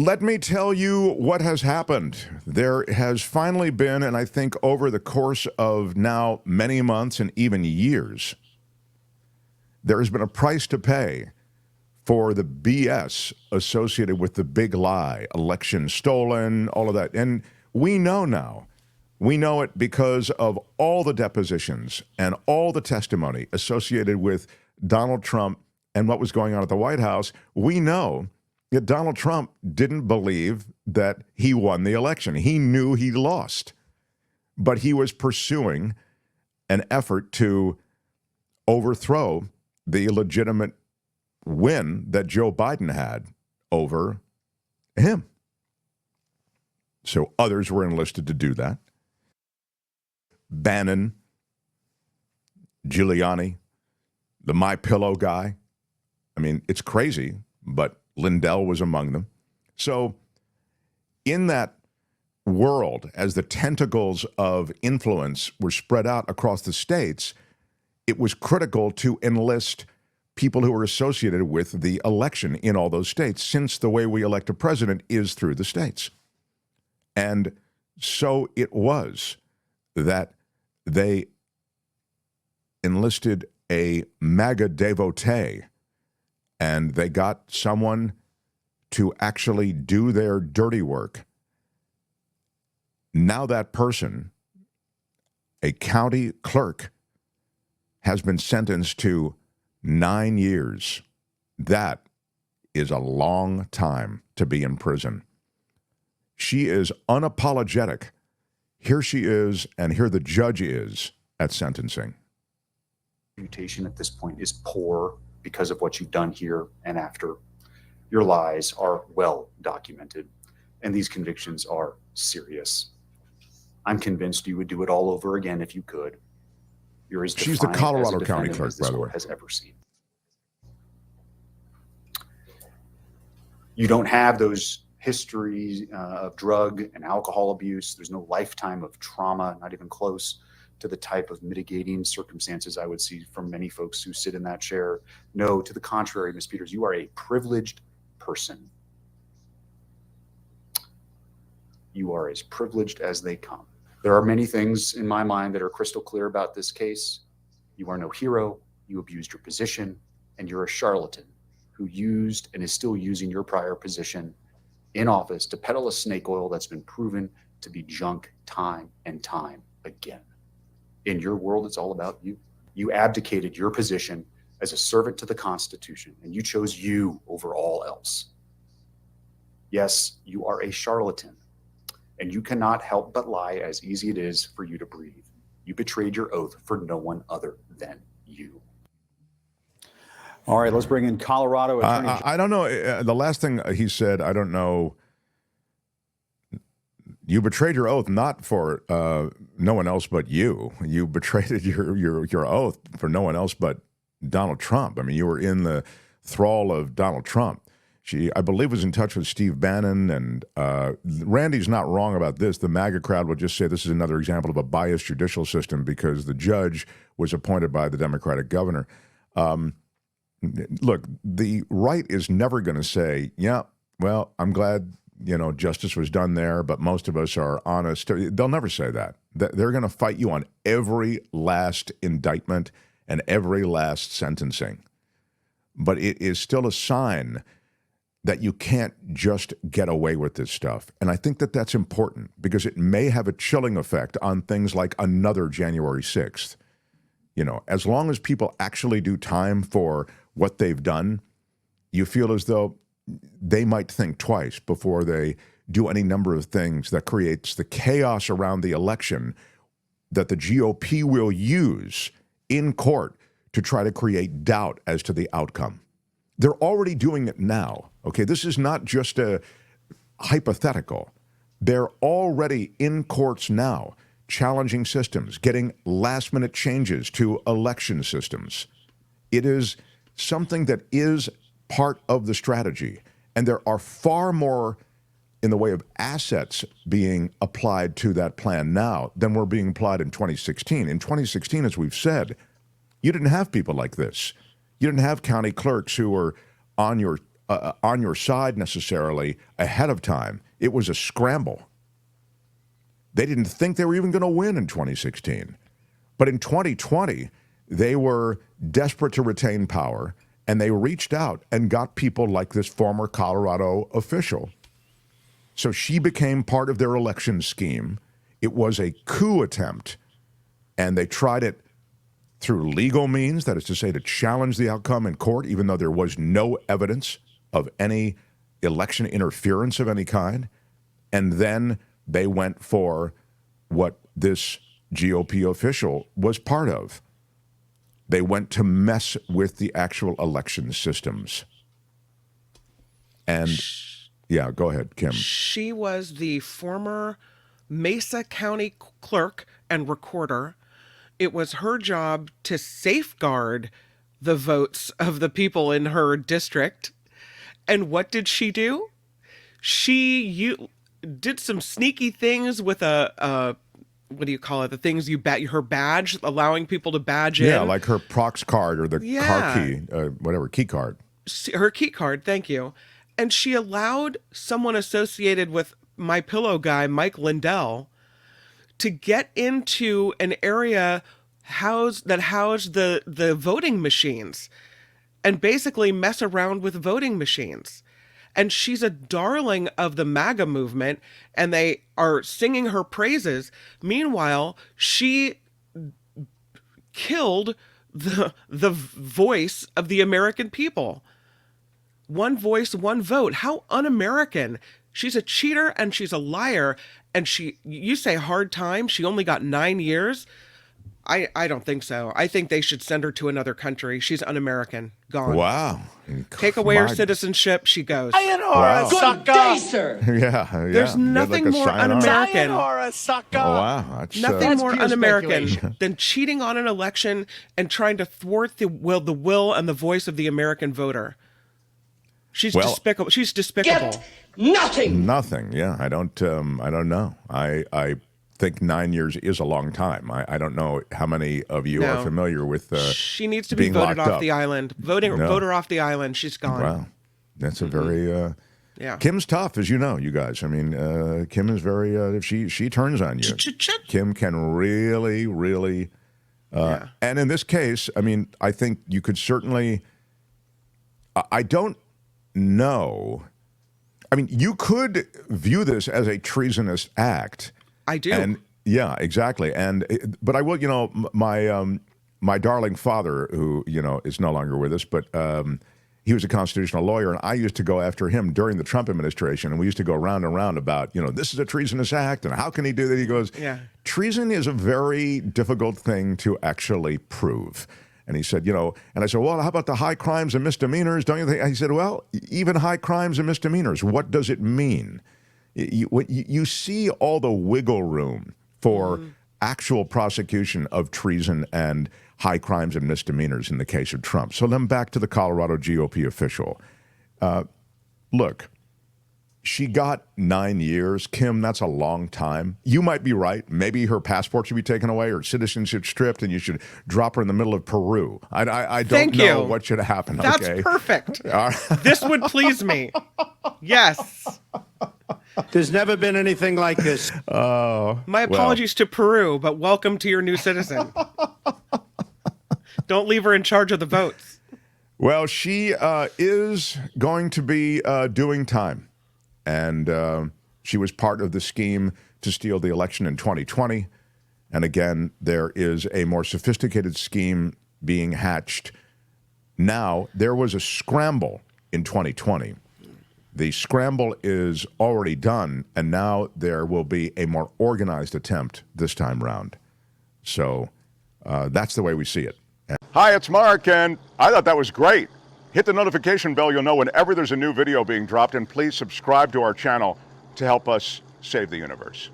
Let me tell you what has happened. There has finally been, and I think over the course of now many months and even years, there has been a price to pay for the BS associated with the big lie, election stolen, all of that. And we know now. We know it because of all the depositions and all the testimony associated with Donald Trump and what was going on at the White House. We know that Donald Trump didn't believe that he won the election. He knew he lost, but he was pursuing an effort to overthrow the legitimate win that Joe Biden had over him. So others were enlisted to do that. Bannon, Giuliani, the My Pillow guy. I mean, it's crazy, but Lindell was among them. So in that world, as the tentacles of influence were spread out across the states, it was critical to enlist people who were associated with the election in all those states, since the way we elect a president is through the states. And so it was that they enlisted a MAGA devotee, and they got someone to actually do their dirty work. Now that person, a county clerk, has been sentenced to 9 years. That is a long time to be in prison. She is unapologetic. Here she is, and here the judge is at sentencing. Reputation at this point is poor because of what you've done here and after. Your lies are well documented, and these convictions are serious. I'm convinced you would do it all over again if you could. You're as She's the Colorado County Clerk, by the way. Has ever seen. You don't have those histories of drug and alcohol abuse. There's no lifetime of trauma, not even close to the type of mitigating circumstances I would see from many folks who sit in that chair. No, to the contrary, Ms. Peters, you are a privileged person. You are as privileged as they come. There are many things in my mind that are crystal clear about this case. You are no hero. You abused your position, and you're a charlatan who used and is still using your prior position in office to peddle a snake oil that's been proven to be junk time and time again. In your world, it's all about you. You abdicated your position as a servant to the Constitution, and you chose you over all else. Yes, you are a charlatan, and you cannot help but lie, as easy it is for you to breathe. You betrayed your oath for no one other than you. All right, let's bring in Colorado Attorney. I don't know. The last thing he said, I don't know. You betrayed your oath not for no one else but you. You betrayed your oath for no one else but Donald Trump. I mean, you were in the thrall of Donald Trump. She, I believe, was in touch with Steve Bannon, and Randy's not wrong about this. The MAGA crowd would just say this is another example of a biased judicial system because the judge was appointed by the Democratic governor. Look, the right is never going to say, yeah, well, I'm glad, justice was done there, but most of us are honest. They'll never say that. They're going to fight you on every last indictment and every last sentencing. But it is still a sign that you can't just get away with this stuff. And I think that that's important because it may have a chilling effect on things like another January 6th. As long as people actually do time for what they've done, you feel as though they might think twice before they do any number of things that creates the chaos around the election that the GOP will use in court to try to create doubt as to the outcome. They're already doing it now, okay? This is not just a hypothetical. They're already in courts now, challenging systems, getting last-minute changes to election systems. It is something that is part of the strategy, and there are far more in the way of assets being applied to that plan now than were being applied in 2016. In 2016, as we've said, you didn't have people like this. You didn't have county clerks who were on your on your side necessarily ahead of time. It was a scramble. They didn't think they were even going to win in 2016. But in 2020, they were desperate to retain power, and they reached out and got people like this former Colorado official. So she became part of their election scheme. It was a coup attempt, and they tried it through legal means, that is to say, to challenge the outcome in court, even though there was no evidence of any election interference of any kind. And then they went for what this GOP official was part of. They went to mess with the actual election systems. And, yeah, go ahead, Kim. She was the former Mesa County clerk and recorder. It was her job to safeguard the votes of the people in her district. And what did she do? She did some sneaky things with a what do you call it? The things you her badge, allowing people to badge in. Yeah, like her prox card or the car key, whatever, key card. Her key card, thank you. And she allowed someone associated with My Pillow guy, Mike Lindell, to get into an area that housed the voting machines and basically mess around with voting machines. And she's a darling of the MAGA movement, and they are singing her praises. Meanwhile, she killed the voice of the American people. One voice, one vote. How un-American. She's a cheater and she's a liar. And you say hard time. She only got 9 years. I don't think so. I think they should send her to another country. She's un-American. Gone. Wow. Take away her citizenship, she goes. Sayonara, Wow. Good day, sir. Yeah. There's nothing Like a more sayonara. un-American. Sayonara, sucker. Oh, wow. That's, Nothing more pure un-American speculation. than cheating on an election and trying to thwart the will and the voice of the American voter. She's despicable. She's despicable. Get nothing. Nothing. Yeah, I don't know. I think 9 years is a long time. I don't know how many of you are familiar with. She needs to be being voted locked off up. the island. Vote her off the island. She's gone. Wow, that's a very. Yeah. Kim's tough, as you know, you guys. I mean, Kim is very. If she turns on you, Kim can really, really. And in this case, I mean, I think you could certainly. I don't know. I mean, you could view this as a treasonous act. I do. And yeah, exactly. But I will, my darling father, who, is no longer with us, but he was a constitutional lawyer, and I used to go after him during the Trump administration, and we used to go round and round about, this is a treasonous act, and how can he do that? He goes, treason is a very difficult thing to actually prove. And he said, and I said, well, how about the high crimes and misdemeanors? Don't you think? He said, well, even high crimes and misdemeanors, what does it mean? You see all the wiggle room for actual prosecution of treason and high crimes and misdemeanors in the case of Trump. So then back to the Colorado GOP official. Look, she got 9 years. Kim, that's a long time. You might be right. Maybe her passport should be taken away or citizenship stripped, and you should drop her in the middle of Peru. I don't know what should happen. That's perfect. This would please me. Yes. There's never been anything like this. My apologies to Peru, but welcome to your new citizen. Don't leave her in charge of the votes. Well, she is going to be doing time. And she was part of the scheme to steal the election in 2020. And again, there is a more sophisticated scheme being hatched now. There was a scramble in 2020. The scramble is already done, and now there will be a more organized attempt this time round. So that's the way we see it. Hi, it's Mark, and I thought that was great. Hit the notification bell. You'll know whenever there's a new video being dropped, and please subscribe to our channel to help us save the universe.